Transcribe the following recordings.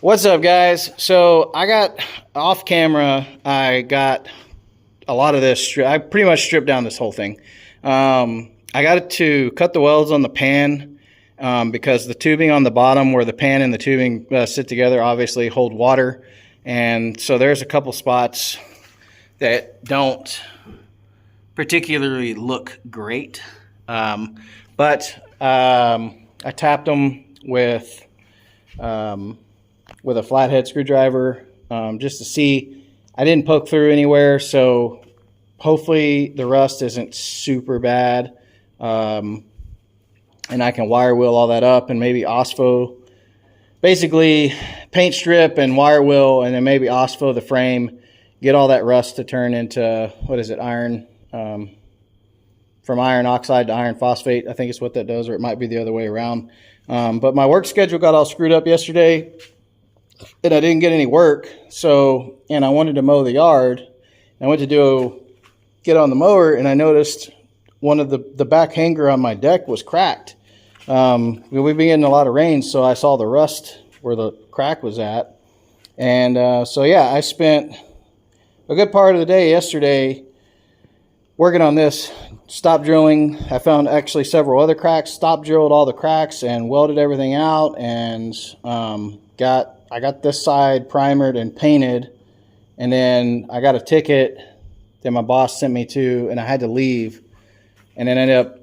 What's up, guys? So I got off camera. I got a lot of this. I pretty much stripped down this whole thing. I got it to cut the welds on the pan because the tubing on the bottom where the pan and the tubing sit together obviously hold water. And so there's a couple spots that don't particularly look great. But I tapped them with a flathead screwdriver just to see. I didn't poke through anywhere, so hopefully the rust isn't super bad. And I can wire wheel all that up and maybe OSFO, basically paint strip and wire wheel, and then maybe OSFO the frame, get all that rust to turn into, what is it, iron, from iron oxide to iron phosphate, I think is what that does, or it might be the other way around. But my work schedule got all screwed up yesterday, and I didn't get any work, and I wanted to mow the yard. I went to get on the mower, and I noticed one of the back hanger on my deck was cracked. We've been getting a lot of rain, so I saw the rust where the crack was at. And so yeah, I spent a good part of the day yesterday working on this. Stop drilling. I found actually several other cracks, stop drilled all the cracks and welded everything out, and I got this side primered and painted, and then I got a ticket that my boss sent me to, and I had to leave, and then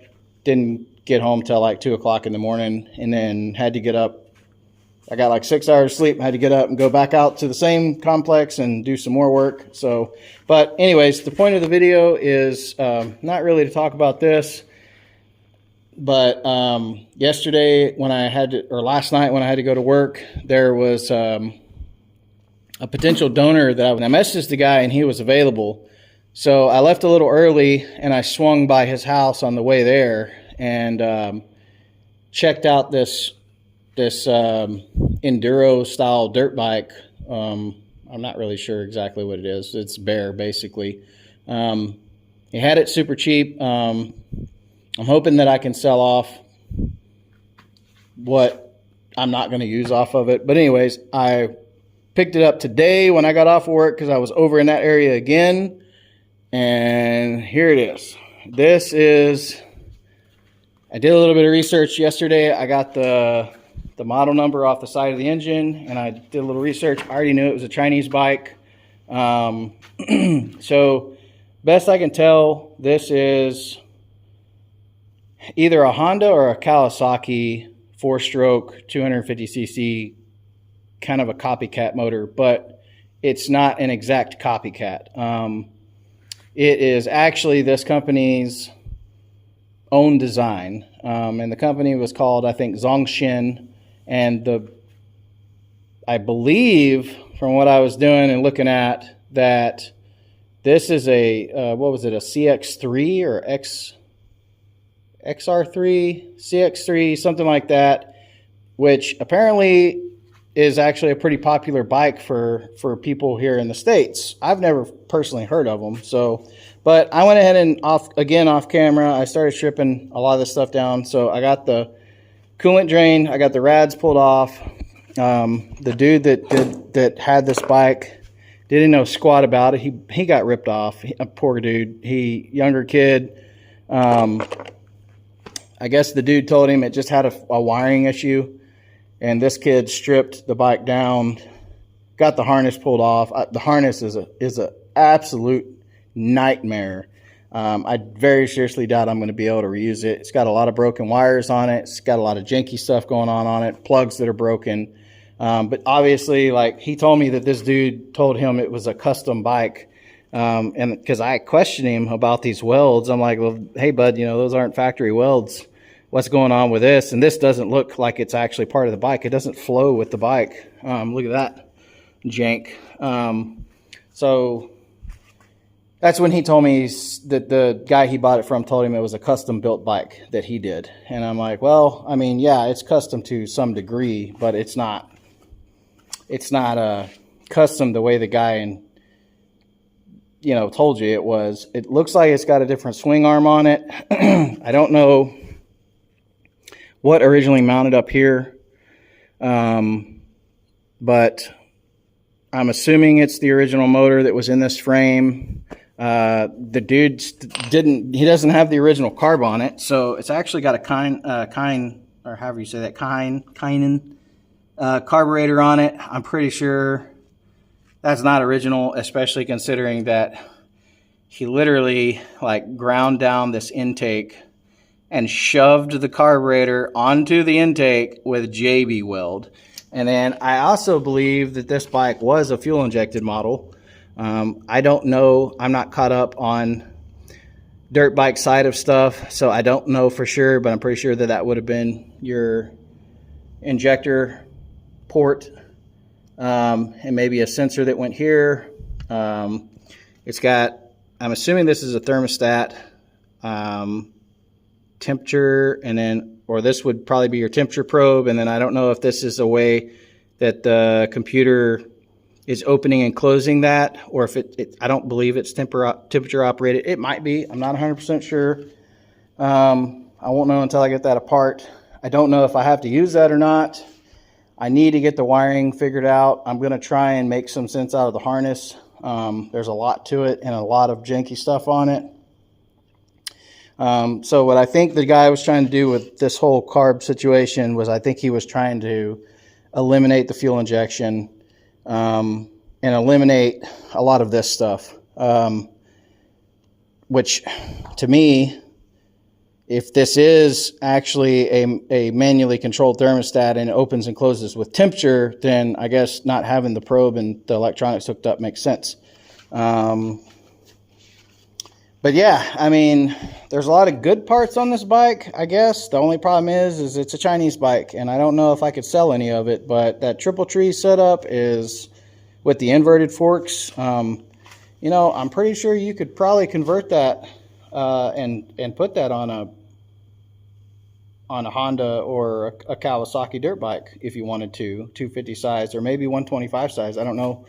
didn't get home till like 2 o'clock in the morning, and then had to get up. I got like 6 hours of sleep, had to get up and go back out to the same complex and do some more work. So, but anyways, the point of the video is not really to talk about this, but yesterday when I had to, or last night when I had to go to work, there was a potential donor that I messaged the guy and he was available. So I left a little early and I swung by his house on the way there and checked out this enduro style dirt bike. I'm not really sure exactly what it is. It's bare basically. He had it super cheap. I'm hoping that I can sell off what I'm not going to use off of it. But anyways, I picked it up today when I got off of work because I was over in that area again. And here it is. I did a little bit of research yesterday. I got the model number off the side of the engine, and I did a little research. I already knew it was a Chinese bike. So best I can tell, this is either a Honda or a Kawasaki 4-stroke 250cc, kind of a copycat motor, but it's not an exact copycat. It is actually this company's own design, and the company was called, I think, Zongshin, and I believe from what I was doing and looking at that this is a what was it, a CX3 or XR3, CX3, something like that, which apparently is actually a pretty popular bike for people here in the States. I've never personally heard of them. So, but I went ahead and off camera, I started stripping a lot of this stuff down. So I got the coolant drain, I got the rads pulled off. The dude that had this bike didn't know squat about it. He got ripped off. A poor dude. Younger kid. I guess the dude told him it just had a wiring issue, and this kid stripped the bike down, got the harness pulled off. The harness is a absolute nightmare. I very seriously doubt I'm going to be able to reuse it. It's got a lot of broken wires on it. It's got a lot of janky stuff going on it, plugs that are broken. But obviously, like, he told me that this dude told him it was a custom bike. And because I questioned him about these welds, I'm like, well, hey, bud, those aren't factory welds. What's going on with this? And this doesn't look like it's actually part of the bike. It doesn't flow with the bike. Look at that jank. So that's when he told me that the guy he bought it from told him it was a custom built bike that he did. And I'm like, well, I mean, yeah, it's custom to some degree, but it's not custom the way the guy told you it was. It looks like it's got a different swing arm on it. I don't know what originally mounted up here. but I'm assuming it's the original motor that was in this frame. The dude he doesn't have the original carb on it, so it's actually got a Kynan, or however you say that, Kynan carburetor on it. I'm pretty sure that's not original, especially considering that he literally like ground down this intake and shoved the carburetor onto the intake with JB weld. And then I also believe that this bike was a fuel injected model. I don't know. I'm not caught up on dirt bike side of stuff, so I don't know for sure, but I'm pretty sure that that would have been your injector port, and maybe a sensor that went here. It's got, I'm assuming this is a thermostat, temperature, and then, or this would probably be your temperature probe, and then I don't know if this is a way that the computer is opening and closing that, or if I don't believe it's temperature operated. It might be. I'm not 100% sure. I won't know until I get that apart. I don't know if I have to use that or not. I need to get the wiring figured out. I'm going to try and make some sense out of the harness. There's a lot to it and a lot of janky stuff on it. So what I think the guy was trying to do with this whole carb situation was, I think he was trying to eliminate the fuel injection, and eliminate a lot of this stuff, which to me, if this is actually a manually controlled thermostat and it opens and closes with temperature, then I guess not having the probe and the electronics hooked up makes sense. But yeah, I mean, there's a lot of good parts on this bike, I guess. The only problem is it's a Chinese bike, and I don't know if I could sell any of it, but that triple tree setup is with the inverted forks. You know, I'm pretty sure you could probably convert that and put that on a Honda or a Kawasaki dirt bike if you wanted to, 250 size or maybe 125 size. I don't know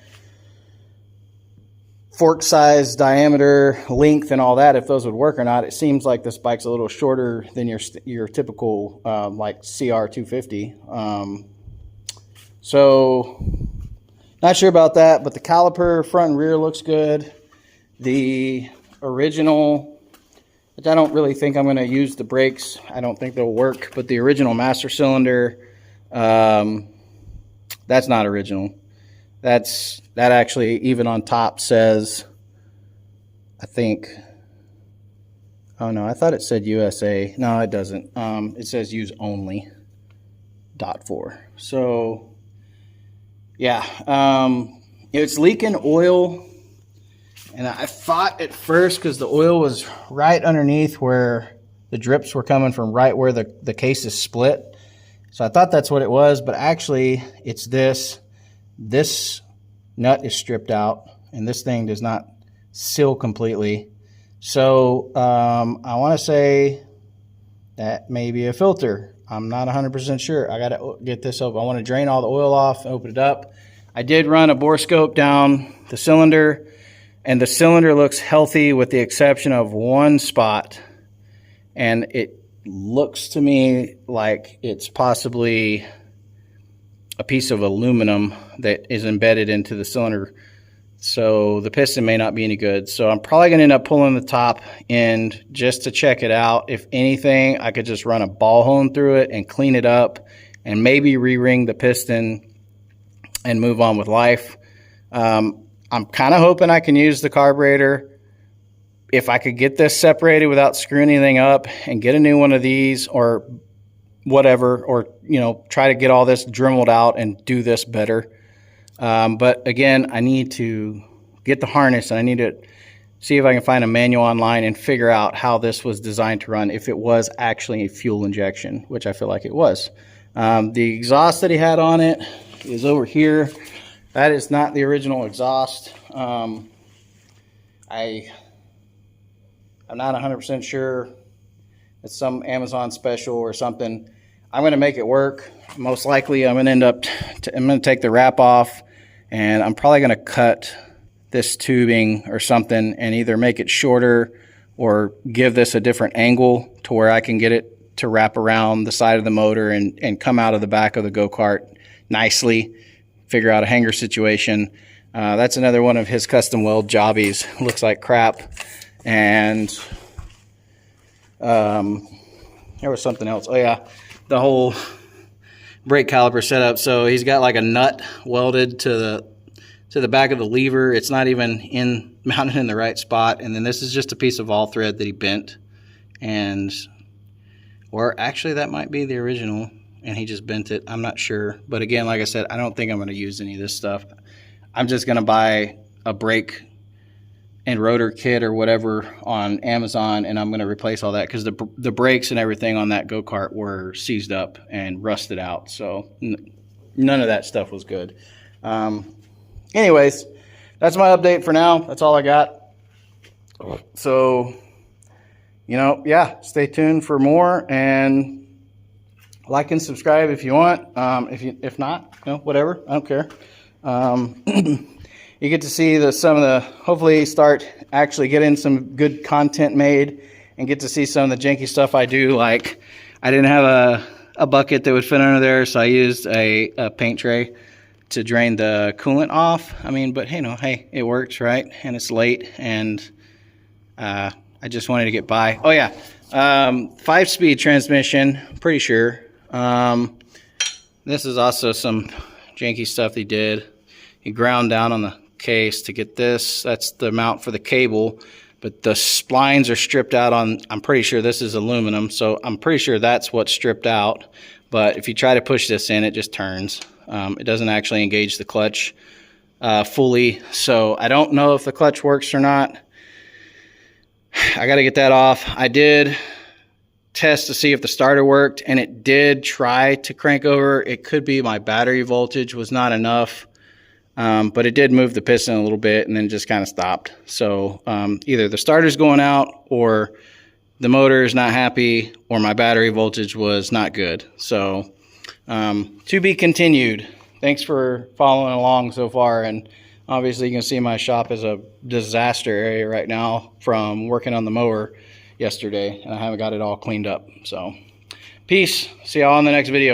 fork size, diameter, length, and all that, if those would work or not. It seems like this bike's a little shorter than your typical like CR 250. So not sure about that, but the caliper front and rear looks good. The original, which I don't really think I'm going to use the brakes. I don't think they'll work, but the original master cylinder, that's not original. That actually, even on top, says, I think, oh no, I thought it said USA. No, it doesn't. It says use only .4. So yeah, it's leaking oil, and I thought at first, because the oil was right underneath where the drips were coming from, right where the case is split. So I thought that's what it was, but actually it's this nut is stripped out, and this thing does not seal completely. So I want to say that may be a filter. I'm not 100% sure. I got to get this open. I want to drain all the oil off, open it up. I did run a bore scope down the cylinder, and the cylinder looks healthy with the exception of one spot. And it looks to me like it's possibly a piece of aluminum that is embedded into the cylinder. So the piston may not be any good. So I'm probably going to end up pulling the top end just to check it out. If anything, I could just run a ball hone through it and clean it up and maybe re-ring the piston and move on with life. I'm kind of hoping I can use the carburetor. If I could get this separated without screwing anything up and get a new one of these or whatever, or, you know, try to get all this dremeled out and do this better. But again, I need to get the harness, and I need to see if I can find a manual online and figure out how this was designed to run, if it was actually a fuel injection, which I feel like it was. The exhaust that he had on it is over here. That is not the original exhaust. I'm not 100% sure. It's some Amazon special or something. I'm going to make it work. Most likely I'm going to end up, I'm going to take the wrap off, and I'm probably going to cut this tubing or something and either make it shorter or give this a different angle to where I can get it to wrap around the side of the motor and come out of the back of the go-kart nicely, figure out a hanger situation. That's another one of his custom weld jobbies. Looks like crap. And there was something else. Oh yeah, the whole brake caliper setup. So he's got like a nut welded to the back of the lever. It's not even mounted in the right spot. And then this is just a piece of all thread that he bent. Or actually that might be the original and he just bent it. I'm not sure. But again, like I said, I don't think I'm going to use any of this stuff. I'm just going to buy a brake and rotor kit or whatever on Amazon, and I'm going to replace all that because the brakes and everything on that go-kart were seized up and rusted out. So none of that stuff was good. Anyways, that's my update for now. That's all I got. So, you know, yeah, stay tuned for more, and like and subscribe if you want. If not, you know, whatever, I don't care. You get to see hopefully start actually getting some good content made and get to see some of the janky stuff I do. Like, I didn't have a bucket that would fit under there, so I used a paint tray to drain the coolant off. I mean, but hey, it works, right? And it's late, and I just wanted to get by. Oh yeah, 5-speed transmission, pretty sure. This is also some janky stuff he did. He ground down on the case to get this. That's the mount for the cable, but the splines are stripped out on, I'm pretty sure this is aluminum, so I'm pretty sure that's what's stripped out. But if you try to push this in, it just turns. It doesn't actually engage the clutch fully, so I don't know if the clutch works or not. I got to get that off. I did test to see if the starter worked, and it did try to crank over. It could be my battery voltage was not enough, but it did move the piston a little bit and then just kind of stopped. So either the starter's going out, or the motor is not happy, or my battery voltage was not good. So to be continued. Thanks for following along so far, and obviously you can see my shop is a disaster area right now from working on the mower yesterday, and I haven't got it all cleaned up. So peace. See y'all in the next video.